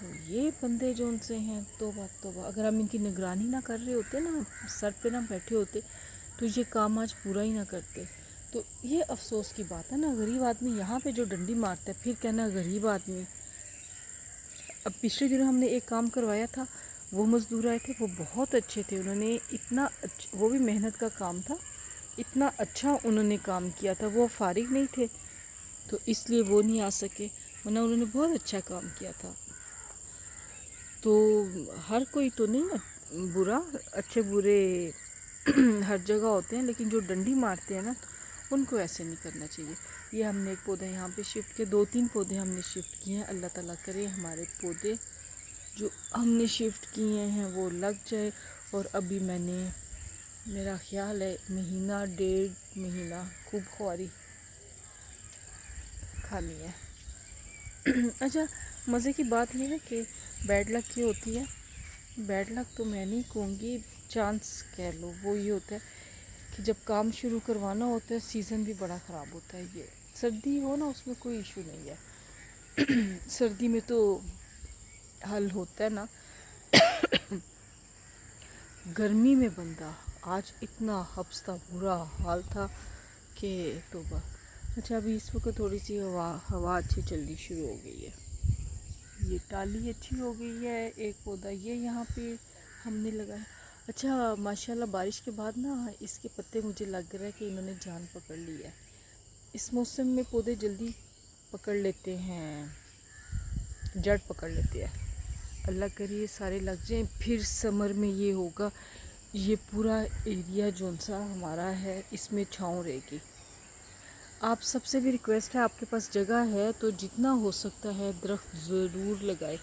تو یہ بندے جو ان سے ہیں توبہ، اگر ہم ان کی نگرانی نہ کر رہے ہوتے نا، سر پہ نہ بیٹھے ہوتے تو یہ کام آج پورا ہی نہ کرتے. تو یہ افسوس کی بات ہے نا، غریب آدمی یہاں پہ جو ڈنڈی مارتا ہے پھر کہنا غریب آدمی. اب پچھلے دنوں ہم نے ایک کام کروایا تھا، وہ مزدور آئے تھے، وہ بہت اچھے تھے، انہوں نے اتنا وہ بھی محنت کا کام تھا، اتنا اچھا انہوں نے کام کیا تھا. وہ فارغ نہیں تھے تو اس لیے وہ نہیں آ سکے، ورنہ انہوں نے بہت اچھا کام کیا تھا. تو ہر کوئی تو نہیں نا برا، اچھے برے ہر جگہ ہوتے ہیں، لیکن جو ڈنڈی مارتے ہیں نا ان کو ایسے نہیں کرنا چاہیے. یہ ہم نے ایک پودا یہاں پہ شفٹ کیا، 2-3 پودے ہم نے شفٹ کیے ہیں. اللہ تعالیٰ کرے ہمارے پودے جو ہم نے شفٹ کیے ہیں وہ لگ جائے. اور ابھی میں نے، میرا خیال ہے 1.5 مہینہ خوب خواری کھانی ہے. اچھا مزے کی بات یہ ہے کہ بیڈ لک یہ ہوتی ہے، بیڈ لک تو میں نہیں کہوں گی، چانس کہہ لو. وہ یہ ہوتا ہے کہ جب کام شروع کروانا ہوتا ہے سیزن بھی بڑا خراب ہوتا ہے. یہ سردی ہو نا اس میں کوئی ایشو نہیں ہے، سردی میں تو حل ہوتا ہے نا. گرمی میں بندہ آج اتنا حبس تھا، برا حال تھا کہ توبہ. اچھا ابھی اس وقت تھوڑی سی ہوا اچھی چلنی شروع ہو گئی ہے، یہ ٹالی اچھی ہو گئی ہے. ایک پودا یہ یہاں پہ ہم نے لگایا. اچھا ماشاءاللہ بارش کے بعد نا اس کے پتے مجھے لگ رہا ہے کہ انہوں نے جان پکڑ لی ہے. اس موسم میں پودے جلدی پکڑ لیتے ہیں، جڑ پکڑ لیتے ہیں. اللہ کرے یہ سارے لگ جائیں، پھر سمر میں یہ ہوگا، یہ پورا ایریا جون سا ہمارا ہے اس میں چھاؤں رہے گی. آپ سب سے بھی ریکویسٹ ہے، آپ کے پاس جگہ ہے تو جتنا ہو سکتا ہے درخت ضرور لگائے.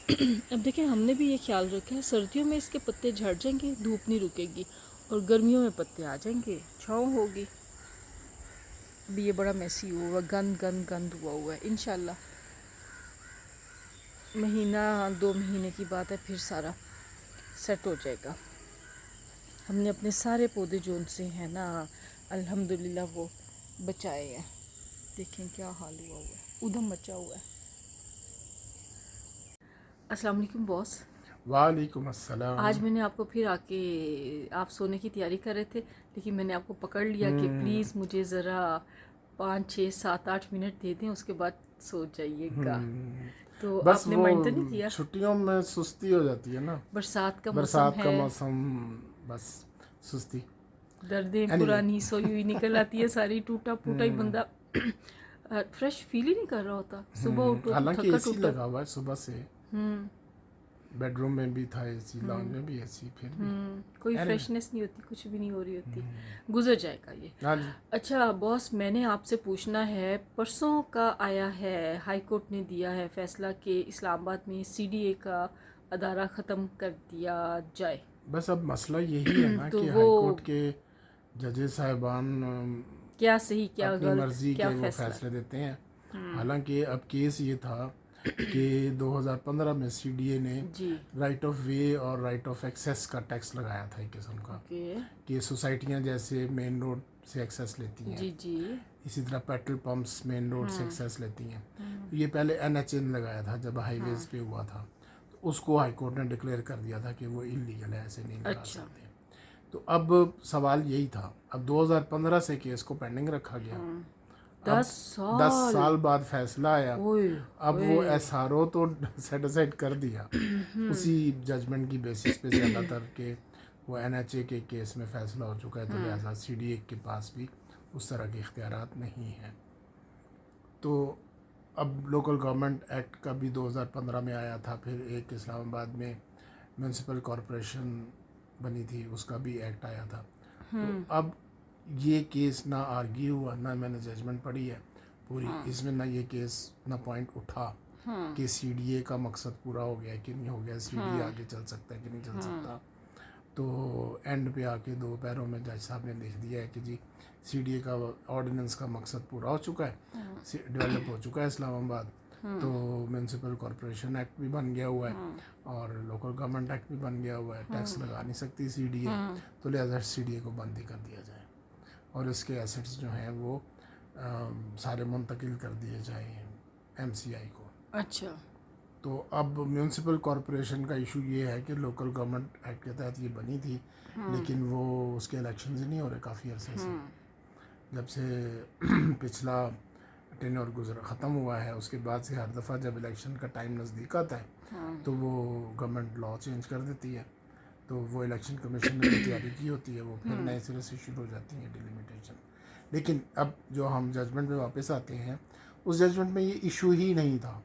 اب دیکھیں ہم نے بھی یہ خیال رکھا ہے، سردیوں میں اس کے پتے جھڑ جائیں گے، دھوپ نہیں رکے گی، اور گرمیوں میں پتے آ جائیں گے، چھاؤں ہوگی. ابھی یہ بڑا میسی ہوا، گند ہوا ہے. انشاءاللہ مہینہ 2 مہینے کی بات ہے پھر سارا سیٹ ہو جائے گا. ہم نے اپنے سارے پودے جو ان سے ہیں نا الحمدللہ وہ بچائے ہیں. دیکھیں کیا حال ہوا ہے، ادھم مچا ہوا ہے. السلام علیکم باس. وعلیکم السلام. آج میں نے آپ کو پھر آ کے، آپ سونے کی تیاری کر رہے تھے لیکن میں نے آپ کو پکڑ لیا کہ پلیز مجھے ذرا 5 6 7 8 منٹ دے دیں، اس کے بعد سو جائیے گا. تو بس آپ نے وہ مائنڈ تو نہیں کیا؟ چھٹیوں میں سستی ہو جاتی ہے نا، برسات کا موسم برسات کا ہے، موسم، بس سستی. دردیں Anyway. پرانی سوئی ہوئی نکل آتی ہے ساری، ٹوٹا پھوٹا ہی بندہ فریش فیل ہی نہیں کر رہا ہوتا. صبح اٹھو تو حالانکہ اے تھکا سی ٹوٹا. لگا ہوا ہے صبح سے، بیڈ روم میں بھی تھا اے سی، لاؤنج میں بھی اے سی، پھر بھی کوئی Anyway. فریشنس نہیں ہوتی، کچھ بھی نہیں ہو رہی ہوتی. گزر جائے گا یہ. ہاں جی. اچھا باس، میں نے آپ سے پوچھنا ہے، پرسوں کا آیا ہے ہائی کورٹ نے دیا ہے فیصلہ کہ اسلام آباد میں CDA کا ادارہ ختم کر دیا جائے. بس اب مسئلہ یہی ہے نا تو کہ وہ ہائی کورٹ کے ججز صاحبان کیا صحیح کیا اپنی غلط، مرضی کیا کے وہ فیصلہ؟ فیصلے دیتے ہیں. حالانکہ اب کیس یہ تھا کہ 2015 میں CDA نے جی رائٹ آف وے اور رائٹ آف ایکسیس کا ٹیکس لگایا تھا ایک قسم کا، اوکے. کہ سوسائٹیاں جیسے مین روڈ سے ایکسیس لیتی ہیں، جی جی اسی طرح پیٹرول پمپس مین روڈ سے ایکسیس لیتی ہیں. یہ پہلے NHA نے لگایا تھا جب ہائی ویز پہ ہوا تھا، تو اس کو ہائی کورٹ نے ڈکلیئر کر دیا تھا کہ وہ انلیگل ہے، ایسے نہیں لگا اچھا. سکتے. تو اب سوال یہی تھا، اب 2015 سے کیس کو پینڈنگ رکھا گیا. اب 10 سال بعد فیصلہ آیا. اوئے اب وہ SRO تو سیٹ اسائڈ کر دیا اسی ججمنٹ کی بیسس پہ زیادہ تر، کہ وہ NHA کے کیس میں فیصلہ ہو چکا ہے، تو لہٰذا CDA کے پاس بھی اس طرح کے اختیارات نہیں ہیں. تو اب لوکل گورنمنٹ ایکٹ کا بھی 2015 میں آیا تھا، پھر ایک اسلام آباد میں میونسپل کارپوریشن بنی تھی، اس کا بھی ایکٹ آیا تھا. تو اب یہ کیس نہ آرگیو ہوا، نہ میں نے ججمنٹ پڑھی ہے پوری، اس میں نہ یہ کیس نہ پوائنٹ اٹھا کہ CDA کا مقصد پورا ہو گیا کہ نہیں ہو گیا، CDA آگے چل سکتا ہے کہ نہیں چل سکتا. تو اینڈ پہ آ کے 2 پیروں میں جج صاحب نے لکھ دیا ہے کہ جی CDA کا آرڈیننس کا مقصد پورا ہو چکا ہے، ڈیولپ ہو چکا ہے اسلام آباد. تو میونسپل کارپوریشن ایکٹ بھی بن گیا ہوا ہے اور لوکل گورنمنٹ ایکٹ بھی بن گیا ہوا ہے، ٹیکس لگا نہیں سکتی CDA، تو لہٰذا CDA کو بند ہی کر دیا جائے اور اس کے ایسٹس جو ہیں وہ سارے منتقل کر دیے جائیں MCI کو. اچھا. تو اب میونسپل کارپوریشن کا ایشو یہ ہے کہ لوکل گورنمنٹ ایکٹ کے تحت یہ بنی تھی لیکن وہ اس کے الیکشنز ہی نہیں ہو رہے کافی عرصے سے، جب سے پچھلا ٹینور ختم ہوا ہے اس کے بعد سے ہر دفعہ جب الیکشن کا ٹائم نزدیک آتا ہے تو وہ گورنمنٹ لا چینج کر دیتی ہے، تو وہ الیکشن کمیشن نے جو تیاری کی ہوتی ہے وہ پھر نئے سرے سے شروع ہو جاتی ہیں ڈیلیمیٹیشن۔ لیکن اب جو ہم ججمنٹ میں واپس آتے ہیں اس ججمنٹ میں یہ ایشو ہی نہیں تھا،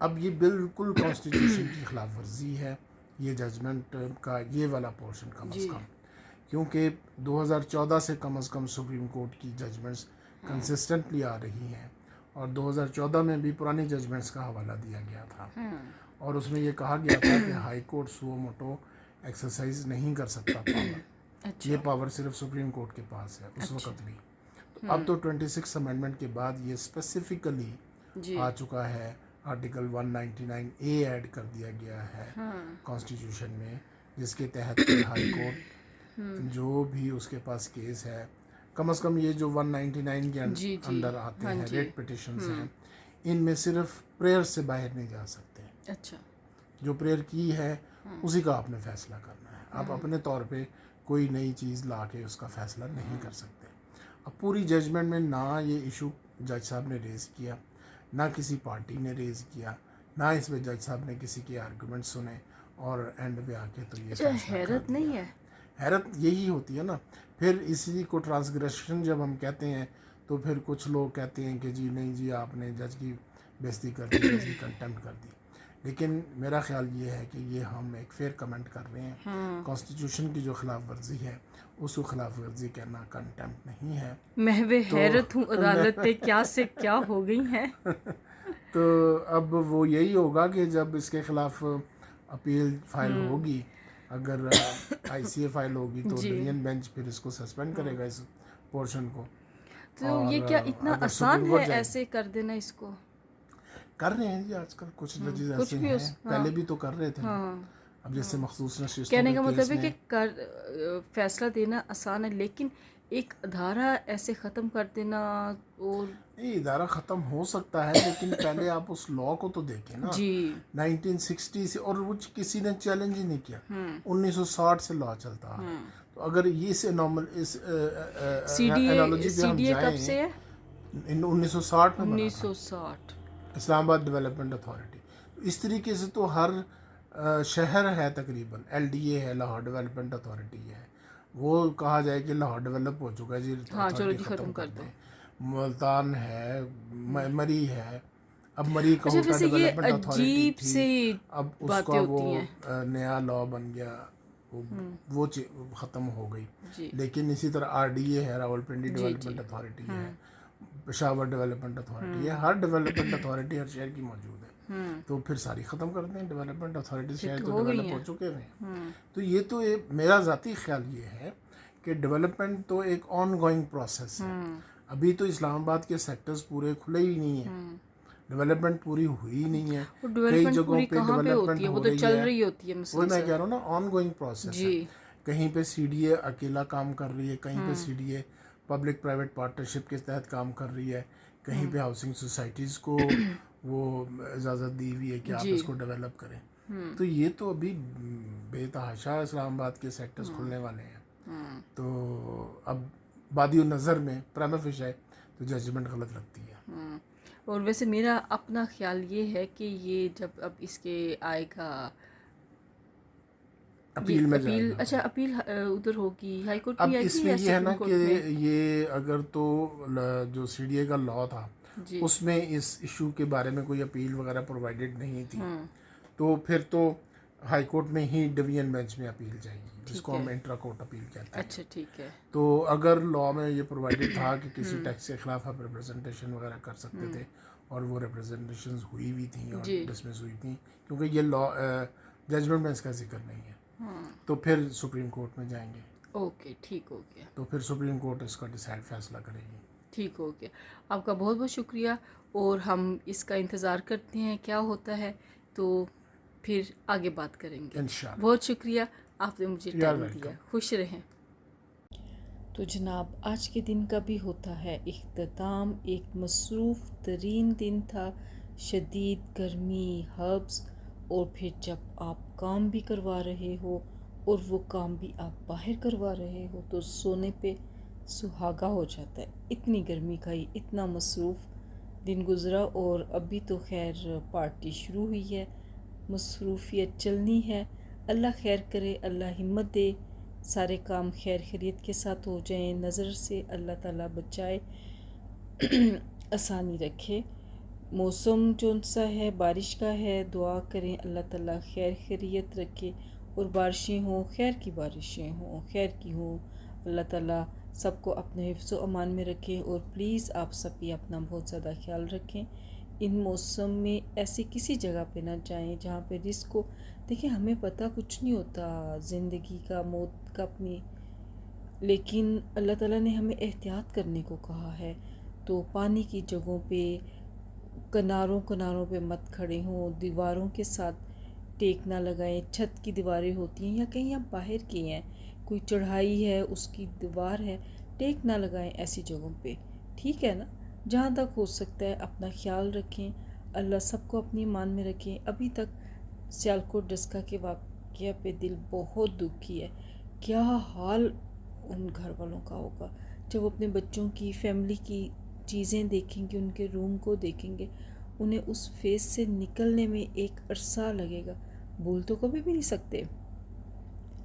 اب یہ بالکل کانسٹیٹیوشن کی خلاف ورزی ہے یہ ججمنٹ کا یہ والا پورشن کم از کم، کیونکہ 2014 سے کم از کم سپریم کورٹ کی ججمنٹس کنسسٹنٹلی آ رہی ہیں، اور 2014 میں بھی پرانی ججمنٹس کا حوالہ دیا گیا تھا، اور اس میں یہ کہا گیا تھا کہ ہائی کورٹ سو موٹو ایکسرسائز نہیں کر سکتا پاور، یہ پاور صرف سپریم کورٹ کے پاس ہے اس وقت بھی۔ تو اب تو 26 امینڈمنٹ کے بعد یہ اسپیسیفکلی آ چکا ہے، آرٹیکل 199A ایڈ کر دیا گیا ہے کانسٹیٹیوشن میں، جس کے تحت ہائی کورٹ جو بھی اس کے پاس کیس ہے، کم از کم یہ جو 199 کے اندر آتے ہیں ریٹ پٹیشنز ہیں، ان میں صرف پریئر سے باہر نہیں جا سکتے، اچھا جو پریئر کی ہے اسی کا آپ نے فیصلہ کرنا ہے، آپ اپنے طور پہ کوئی نئی چیز لا کے اس کا فیصلہ نہیں کر سکتے۔ اب پوری ججمنٹ میں نہ یہ ایشو جج صاحب نے ریز کیا، نہ کسی پارٹی نے ریز کیا، نہ اس میں جج صاحب نے کسی کے آرگومنٹ سنے، اور اینڈ پہ آ کے تو یہ فیصلہ حیرت نہیں ہے، حیرت یہی ہوتی ہے نا۔ پھر اسی کو ٹرانسگریشن جب ہم کہتے ہیں تو پھر کچھ لوگ کہتے ہیں کہ جی نہیں جی آپ نے جج کی بےزتی کر دی، جج کی کنٹمپٹ کر دی، لیکن میرا خیال یہ ہے کہ یہ ہم ایک فیئر کمنٹ کر رہے ہیں، کانسٹیٹیوشن کی جو خلاف ورزی ہے اس کو خلاف ورزی کرنا کنٹمپٹ نہیں ہے۔ محو حیرت ہوں عدالتیں کیا سے کیا ہو گئی ہیں۔ تو اب وہ یہی ہوگا کہ جب اس کے خلاف اپیل فائل ہوگی، اگر ICA فائل ہوگی تو ڈویژن بینچ پھر اس کو سسپینڈ کرے گا اس پورشن کو۔ تو یہ کیا اتنا آسان ہے ایسے کر دینا؟ اس کو کر رہے ہیں جی آج کل کچھ ججز ایسے ہیں، پہلے بھی تو کر رہے تھے، اب جیسے مخصوص نشستوں کہنے کا مطلب ہے کہ فیصلہ دینا آسان ہے، لیکن ایک ادارہ ایسے ختم کر دینا، اور نہیں ادارہ ختم ہو سکتا ہے لیکن پہلے آپ اس لا کو تو دیکھیں نا، 1960 سے، اور وہ کسی نے چیلنج ہی نہیں کیا، 1960 سے لا چلتا ہے، تو اگر یہ سے نارمل اس انالوجی پہ ہم جائیں، کب سے ہے؟ 1960 میں بنا تھا 1960 اسلام آباد ڈیولپمنٹ اتھارٹی۔ اس طریقے سے تو ہر شہر ہے تقریباً، LDA ہے، لاہور ڈیولپمنٹ اتھارٹی ہے، وہ کہا جائے کہ لاہور ڈیولپ ہو چکا ہے جی، اتھارٹی ختم کر دیں، ملتان ہے، مری ہے، اب مری کہوٹا ڈیولپمنٹ اتھارٹی تھی، اب اس کا وہ نیا لا بن گیا، وہ ختم ہو گئی، لیکن اسی طرح RDA ہے، راول پنڈی ڈیولپمنٹ اتھارٹی ہے، پشاور ڈیولپمنٹ اتھارٹی ہے، ہر ڈیولپمنٹ اتھارٹی ہر شہر کی موجود ہے، تو پھر ساری ختم کر دیں ڈیولپمنٹ اتھارٹی، شہر تو ڈیولپ ہو چکے ہیں۔ تو یہ تو میرا ذاتی خیال یہ ہے کہ ڈیولپمنٹ تو ایک آن گوئنگ پروسیس ہے، ابھی تو اسلام آباد کے سیکٹرز پورے کھلے ہی نہیں ہیں، ڈیولپمنٹ پوری ہوئی نہیں ہے، کئی جگہوں پہ ڈیولپمنٹ ہو رہی ہے، وہی میں کہہ رہا ہوں نا، آن گوئنگ پروسیس ہے، کہیں پہ CDA اکیلا کام کر رہی ہے، کہیں پہ CDA پبلک پرائیویٹ پارٹنرشپ کے تحت کام کر رہی ہے، کہیں پہ ہاؤسنگ سوسائٹیز کو وہ اجازت دی ہوئی ہے کہ آپ اس کو ڈیولپ کریں، تو یہ تو ابھی بے تحاشا اسلام آباد کے سیکٹرز کھلنے والے ہیں، تو اب بادی النظر میں پرائما فیشی تو ججمنٹ غلط لگتی ہے۔ اور ویسے میرا اپنا خیال یہ ہے کہ یہ جب اب اس کے آئے گا اپیل میں جائے گا، اچھا اپیل ادھر ہوگی ہائی کورٹ اب کی آئے اس گی میں یا یہ ہے نا سپریم کہ کورٹ میں؟ یہ اگر تو جو CDA کا لا تھا اس میں اس ایشو کے بارے میں کوئی اپیل وغیرہ پرووائڈڈ نہیں تھی، تو پھر تو ہائی کورٹ میں ہی ڈویژن بینچ میں اپیل جائے گی، جس کو ہم انٹرا کورٹ اپیل کہتے ہیں۔ اچھا ٹھیک ہے، تو اگر لا میں یہ پرووائڈڈ تھا کہ کسی ٹیکس کے خلاف آپ ریپرزنٹیشن وغیرہ کر سکتے تھے، اور وہ ریپرزنٹیشنز ہوئی بھی تھیں اور ڈسمس ہوئی تھیں، کیونکہ یہ لا ججمنٹ میں اس کا ذکر نہیں ہے، تو پھر سپریم کورٹ میں جائیں گے۔ اوکے ٹھیک ہو گیا، تو پھر سپریم کورٹ اس کا ڈیسائیڈ فیصلہ کرے گی۔ ٹھیک ہو گیا، آپ کا بہت بہت شکریہ، اور ہم اس کا انتظار کرتے ہیں کیا ہوتا ہے، تو پھر آگے بات کریں گے۔ انشاءاللہ، بہت شکریہ، آپ نے مجھے ٹائم دیا، welcome۔ خوش رہیں۔ تو جناب آج کے دن کا بھی ہوتا ہے اختتام، ایک مصروف ترین دن تھا شدید گرمی، ہربس، اور پھر جب آپ کام بھی کروا رہے ہو اور وہ کام بھی آپ باہر کروا رہے ہو تو سونے پہ سہاگا ہو جاتا ہے. اتنی گرمی کا ہی اتنا مصروف دن گزرا، اور ابھی تو خیر پارٹی شروع ہوئی ہے، مصروفیت چلنی ہے. اللہ خیر کرے، اللہ ہمت دے، سارے کام خیر خیریت کے ساتھ ہو جائیں، نظر سے اللہ تعالیٰ بچائے، آسانی رکھے. موسم جون سا ہے بارش کا ہے، دعا کریں اللہ تعالیٰ خیر خیریت رکھے اور بارشیں ہوں، خیر کی بارشیں ہوں، خیر کی ہوں. اللہ تعالیٰ سب کو اپنے حفظ و امان میں رکھیں، اور پلیز آپ سب بھی اپنا بہت زیادہ خیال رکھیں. ان موسم میں ایسی کسی جگہ پہ نہ جائیں جہاں پہ رسک ہو. دیکھیں ہمیں پتہ کچھ نہیں ہوتا زندگی کا، موت کا اپنی، لیکن اللہ تعالیٰ نے ہمیں احتیاط کرنے کو کہا ہے. تو پانی کی جگہوں پہ، کناروں پہ مت کھڑے ہوں، دیواروں کے ساتھ ٹیک نہ لگائیں. چھت کی دیواریں ہوتی ہیں یا کہیں آپ باہر کی ہیں، کوئی چڑھائی ہے اس کی دیوار ہے، ٹیک نہ لگائیں ایسی جگہوں پہ. ٹھیک ہے نا؟ جہاں تک ہو سکتا ہے اپنا خیال رکھیں. اللہ سب کو اپنی ایمان میں رکھیں. ابھی تک سیالکوٹ ڈسکا کے واقعہ پہ دل بہت دکھی ہے. کیا حال ان گھر والوں کا ہوگا جب اپنے بچوں کی، فیملی کی چیزیں دیکھیں گے، ان کے روم کو دیکھیں گے. انہیں اس فیز سے نکلنے میں ایک عرصہ لگے گا، بھول تو کبھی بھی نہیں سکتے،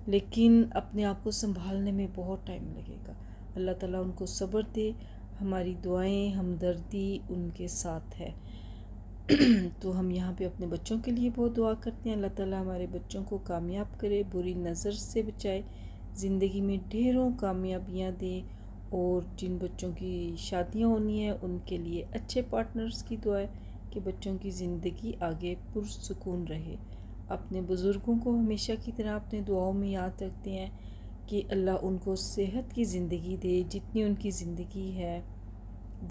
لیکن اپنے آپ کو سنبھالنے میں بہت ٹائم لگے گا. اللہ تعالیٰ ان کو صبر دے. ہماری دعائیں، ہمدردی ان کے ساتھ ہے. تو ہم یہاں پہ اپنے بچوں کے لیے بہت دعا کرتے ہیں. اللہ تعالیٰ ہمارے بچوں کو کامیاب کرے، بری نظر سے بچائے، زندگی میں ڈھیروں کامیابیاں دے، اور جن بچوں کی شادیاں ہونی ہیں ان کے لیے اچھے پارٹنرز کی دعا ہے کہ بچوں کی زندگی آگے پرسکون رہے. اپنے بزرگوں کو ہمیشہ کی طرح اپنے دعاؤں میں یاد رکھتے ہیں کہ اللہ ان کو صحت کی زندگی دے، جتنی ان کی زندگی ہے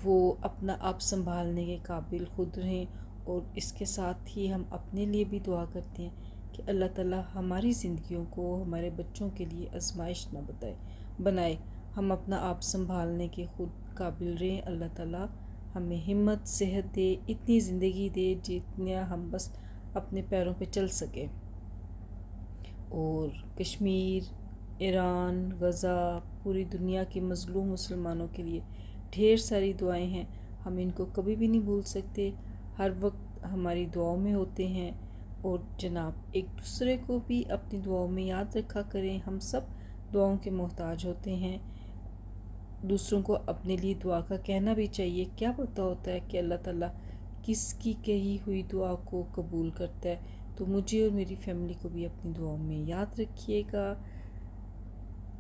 وہ اپنا آپ سنبھالنے کے قابل خود رہیں. اور اس کے ساتھ ہی ہم اپنے لیے بھی دعا کرتے ہیں کہ اللہ تعالیٰ ہماری زندگیوں کو ہمارے بچوں کے لیے آزمائش نہ بنائے. ہم اپنا آپ سنبھالنے کے خود قابل رہیں. اللہ تعالیٰ ہمیں ہمت، صحت دے، اتنی زندگی دے جتنا ہم بس اپنے پیروں پہ چل سکیں. اور کشمیر، ایران، غزہ، پوری دنیا کے مظلوم مسلمانوں کے لیے ڈھیر ساری دعائیں ہیں. ہم ان کو کبھی بھی نہیں بھول سکتے، ہر وقت ہماری دعاؤں میں ہوتے ہیں. اور جناب ایک دوسرے کو بھی اپنی دعاؤں میں یاد رکھا کریں. ہم سب دعاؤں کے محتاج ہوتے ہیں. دوسروں کو اپنے لیے دعا کا کہنا بھی چاہیے. کیا پتہ ہوتا ہے کہ اللہ تعالیٰ کس کی کہی ہوئی دعا کو قبول کرتا ہے. تو مجھے اور میری فیملی کو بھی اپنی دعاؤں میں یاد رکھیے گا.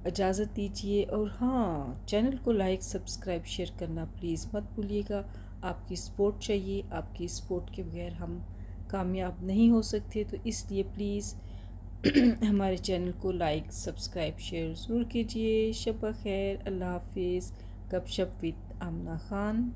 اجازت دیجیے، اور ہاں چینل کو لائک، سبسکرائب، شیئر کرنا پلیز مت بھولیے گا. آپ کی سپورٹ چاہیے. آپ کی سپورٹ کے بغیر ہم کامیاب نہیں ہو سکتے. تو اس لیے پلیز ہمارے چینل کو لائک، سبسکرائب، شیئر ضرور کیجیے. شب بخیر. اللہ حافظ. گپ شپ وتھ آمنہ خان.